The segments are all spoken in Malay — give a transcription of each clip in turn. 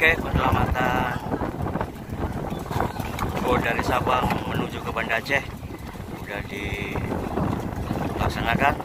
Oke, penyelamatan boat dari Sabang menuju ke Banda Aceh sudah dilaksanakan.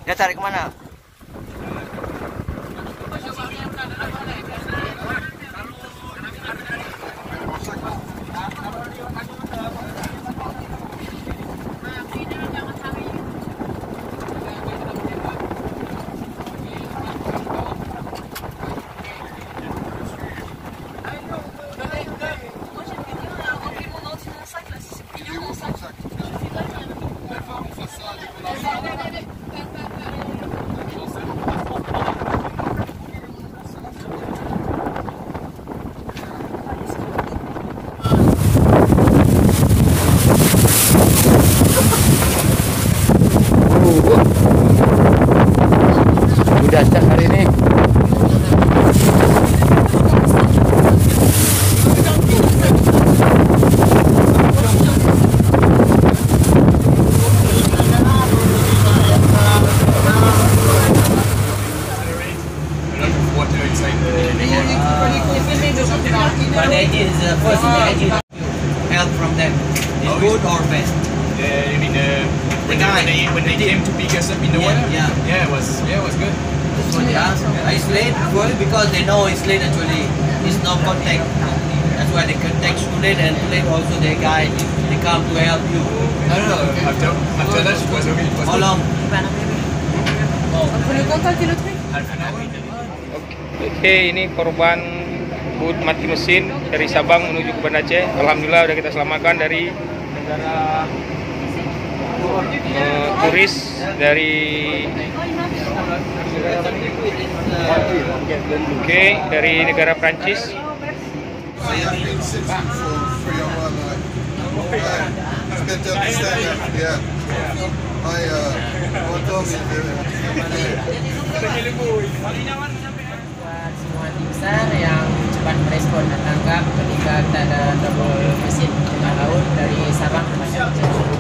Dia tarik kemana? Udah cak hari ini. Help from them. Is good or bad? You mean when they came to pick us up in the water? Yeah, it was good. This one, yeah. Isolate actually because they know isolate actually is no contact. That's why they contact student and student also their guide. They come to help you. I don't know. After that it was okay. How long? Oke, ini korban boot mati mesin dari Sabang menuju ke Banda Aceh. Alhamdulillah sudah kita selamatkan dari negara turis dari dari negara Prancis. Semua tim besar yang cepat merespon dan tanggap ketika kita ada trouble mesin tengah laut dari Sabang ke Banda Aceh.